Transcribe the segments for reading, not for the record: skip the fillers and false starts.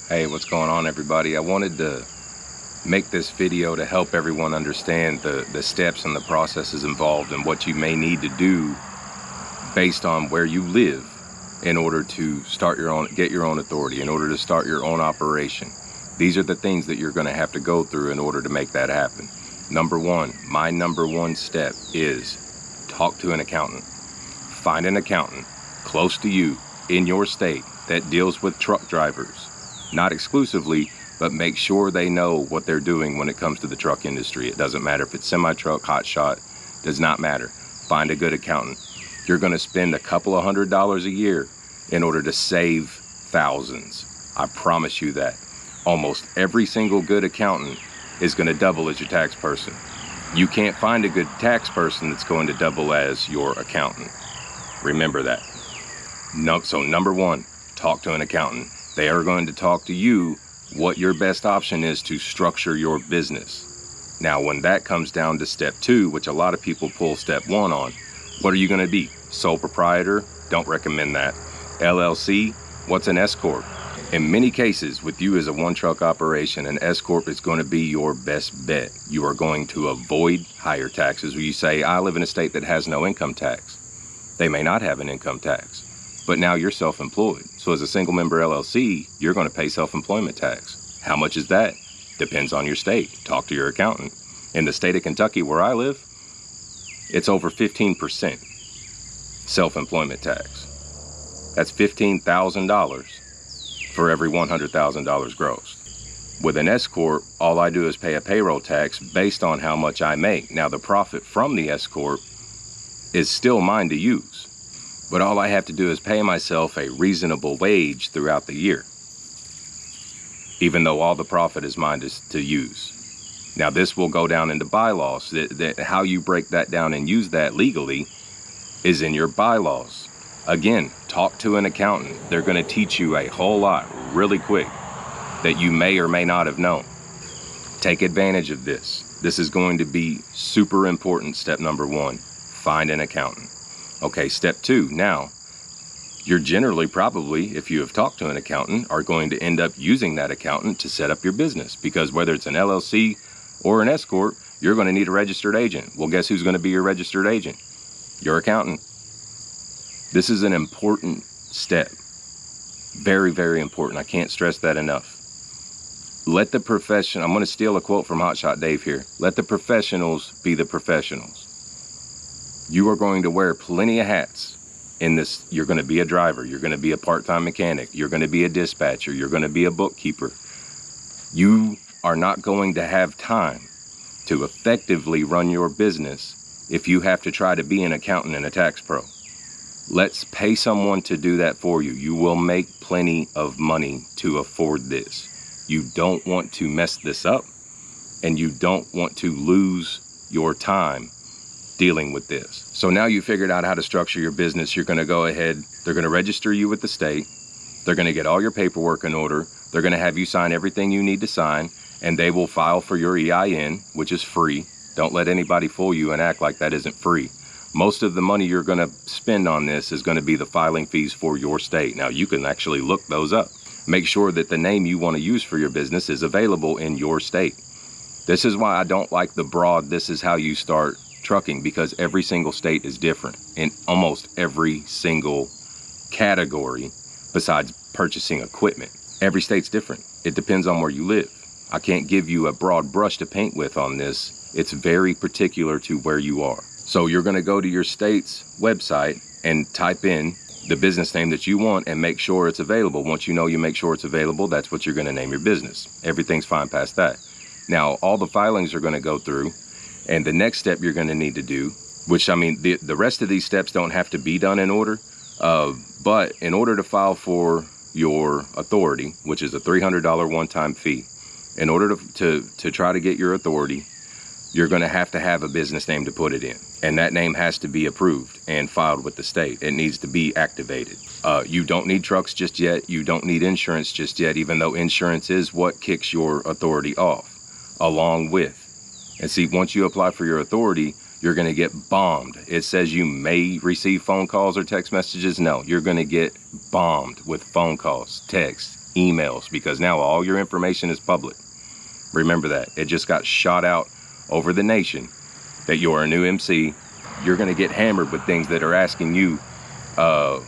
Hey, what's going on, everybody? I wanted to make this video to help everyone understand the steps and the processes involved and what you may need to do based on where you live in order to get your own authority, in order to start your own operation. These are the things that you're going to have to go through in order to make that happen. Number one, my number one step is talk to an accountant. Find an accountant close to you in your state that deals with truck drivers. Not exclusively, but make sure they know what they're doing when it comes to the truck industry. It doesn't matter if it's semi-truck, Hotshot, does not matter. Find a good accountant. You're going to spend a couple of $100s a year in order to save thousands. I promise you that. Almost every single good accountant is going to double as your tax person. You can't find a good tax person that's going to double as your accountant. Remember that. So number one, talk to an accountant. They are going to talk to you what your best option is to structure your business. Now, when that comes down to step two, which a lot of people pull step one on, what are you going to be? Sole proprietor? Don't recommend that. LLC? What's an S Corp? In many cases, with you as a one truck operation, an S Corp is going to be your best bet. You are going to avoid higher taxes. When you say, I live in a state that has no income tax. They may not have an income tax, but now you're self-employed. So as a single member LLC, you're going to pay self-employment tax. How much is that? Depends on your state. Talk to your accountant. In the state of Kentucky, where I live, it's over 15% self-employment tax. That's $15,000 for every $100,000 gross. With an S Corp, all I do is pay a payroll tax based on how much I make. Now, the profit from the S Corp is still mine to use, but all I have to do is pay myself a reasonable wage throughout the year, even though all the profit is mine to use. Now, this will go down into bylaws. How you break that down and use that legally is in your bylaws. Again, talk to an accountant. They're going to teach you a whole lot really quick that you may or may not have known. Take advantage of this. This is going to be super important. Step number one, find an accountant. Okay, step two, now, you're generally probably, if you have talked to an accountant, are going to end up using that accountant to set up your business, because whether it's an LLC or an S Corp, you're going to need a registered agent. Well, guess who's going to be your registered agent? Your accountant. This is an important step. Very, very important. I can't stress that enough. Let the profession, I'm going to steal a quote from Hotshot Dave here. Let the professionals be the professionals. You are going to wear plenty of hats in this. You're going to be a driver. You're going to be a part-time mechanic. You're going to be a dispatcher. You're going to be a bookkeeper. You are not going to have time to effectively run your business if you have to try to be an accountant and a tax pro. Let's pay someone to do that for you. You will make plenty of money to afford this. You don't want to mess this up, and you don't want to lose your time dealing with this. So now you figured out how to structure your business. You're going to go ahead. They're going to register you with the state. They're going to get all your paperwork in order. They're going to have you sign everything you need to sign, and they will file for your EIN, which is free. Don't let anybody fool you and act like that isn't free. Most of the money you're going to spend on this is going to be the filing fees for your state. Now, you can actually look those up. Make sure that the name you want to use for your business is available in your state. This is why I don't like the broad, this is how you start trucking, because every single state is different in almost every single category besides purchasing equipment. Every state's different. It depends on where you live. I can't give you a broad brush to paint with on this. It's very particular to where you are. So you're going to go to your state's website and type in the business name that you want and make sure it's available. Once you know you make sure it's available, that's what you're going to name your business. Everything's fine past that. Now, all the filings are going to go through, and the next step you're going to need to do, which, I mean, the rest of these steps don't have to be done in order, but in order to file for your authority, which is a $300 one-time fee, in order to try to get your authority, you're going to have a business name to put it in. And that name has to be approved and filed with the state. It needs to be activated. You don't need trucks just yet. You don't need insurance just yet, even though insurance is what kicks your authority off, along with. And see, once you apply for your authority, you're going to get bombed. It says you may receive phone calls or text messages. No, you're going to get bombed with phone calls, texts, emails, because now all your information is public. Remember that. It just got shot out over the nation that you're a new MC. You're going to get hammered with things that are asking you, have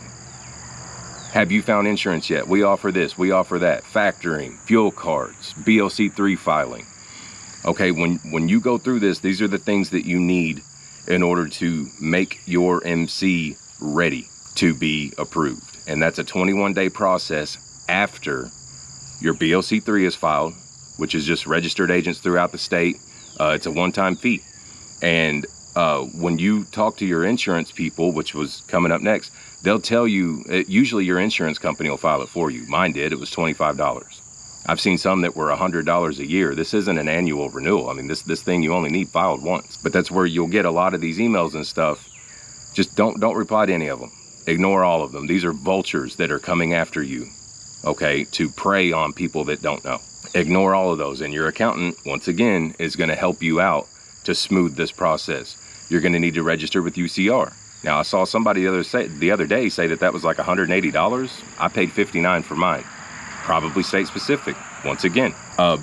you found insurance yet? We offer this, we offer that. Factoring, fuel cards, BLC3 filing. Okay, when you go through this, these are the things that you need in order to make your MC ready to be approved. And that's a 21-day process after your BLC3 is filed, which is just registered agents throughout the state. It's a one-time fee. And when you talk to your insurance people, which was coming up next, they'll tell you, usually your insurance company will file it for you. Mine did. It was $25. I've seen some that were $100 a year. This isn't an annual renewal. I mean, this thing you only need filed once. But that's where you'll get a lot of these emails and stuff. Just don't reply to any of them. Ignore all of them. These are vultures that are coming after you, okay, to prey on people that don't know. Ignore all of those. And your accountant, once again, is going to help you out to smooth this process. You're going to need to register with UCR. Now, I saw somebody the other day say that was like $180. I paid $59 for mine. Probably state specific. Once again,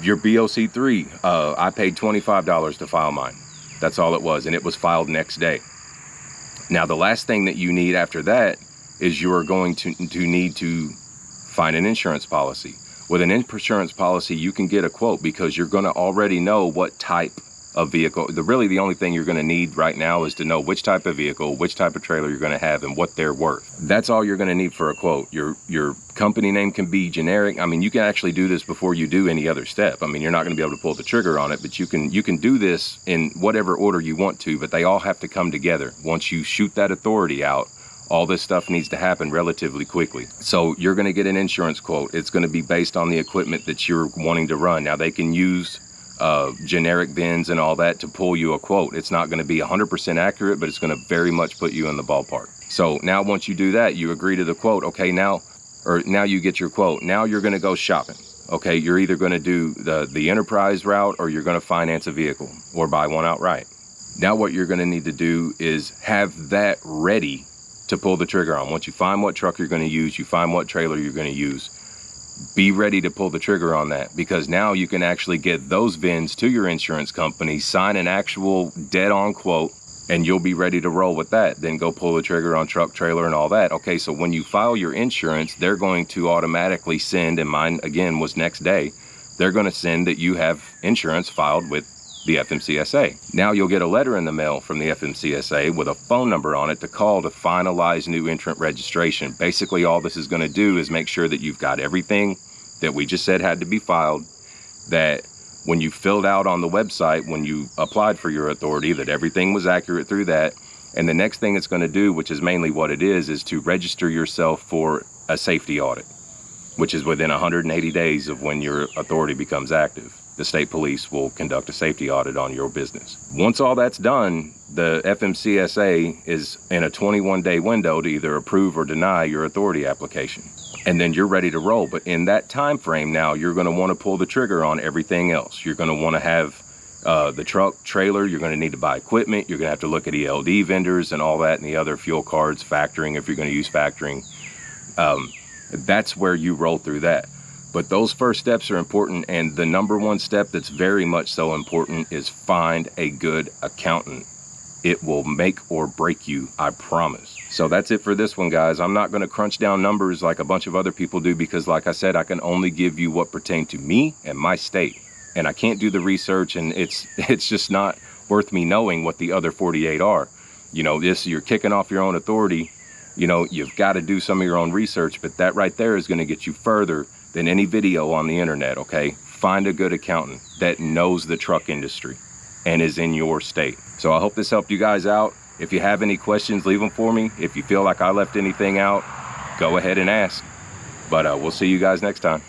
your BOC3, I paid $25 to file mine. That's all it was, and it was filed next day. Now, the last thing that you need after that is you're going to need to find an insurance policy. With an insurance policy, you can get a quote because you're going to already know what type of vehicle. Really, the only thing you're going to need right now is to know which type of vehicle, which type of trailer you're going to have, and what they're worth. That's all you're going to need for a quote. Your company name can be generic. I mean, you can actually do this before you do any other step. I mean, you're not going to be able to pull the trigger on it, but you can do this in whatever order you want to, but they all have to come together. Once you shoot that authority out, all this stuff needs to happen relatively quickly. So you're going to get an insurance quote. It's going to be based on the equipment that you're wanting to run. Now, they can use generic VINs and all that to pull you a quote. It's not going to be 100% accurate, but it's going to very much put you in the ballpark. So now once you do that, you agree to the quote. Okay, now you get your quote. Now you're going to go shopping. Okay, you're either going to do the enterprise route, or you're going to finance a vehicle or buy one outright. Now what you're going to need to do is have that ready to pull the trigger on. Once you find what truck you're going to use, you find what trailer you're going to use, be ready to pull the trigger on that, because now you can actually get those VINs to your insurance company, sign an actual dead-on quote, and you'll be ready to roll with that. Then go pull the trigger on truck, trailer, and all that. Okay, so when you file your insurance, they're going to automatically send, and mine, again, was next day, they're going to send that you have insurance filed with the FMCSA. Now you'll get a letter in the mail from the FMCSA with a phone number on it to call to finalize new entrant registration. Basically, all this is going to do is make sure that you've got everything that we just said had to be filed, that when you filled out on the website, when you applied for your authority, that everything was accurate through that. And the next thing it's going to do, which is mainly what it is to register yourself for a safety audit, which is within 180 days of when your authority becomes active. The state police will conduct a safety audit on your business. Once all that's done, the FMCSA is in a 21-day window to either approve or deny your authority application. And then you're ready to roll. But in that time frame now, you're going to want to pull the trigger on everything else. You're going to want to have the truck, trailer. You're going to need to buy equipment. You're going to have to look at ELD vendors and all that, and the other fuel cards, factoring if you're going to use factoring. That's where you roll through that. But those first steps are important, and the number one step that's very much so important is find a good accountant. It will make or break you, I promise. So that's it for this one, guys. I'm not going to crunch down numbers like a bunch of other people do, because like I said, I can only give you what pertains to me and my state. And I can't do the research, and it's just not worth me knowing what the other 48 are. You know, you're kicking off your own authority. You know, you've got to do some of your own research, but that right there is going to get you further than any video on the internet, okay? Find a good accountant that knows the truck industry and is in your state. So I hope this helped you guys out. If you have any questions, leave them for me. If you feel like I left anything out, go ahead and ask. But we'll see you guys next time.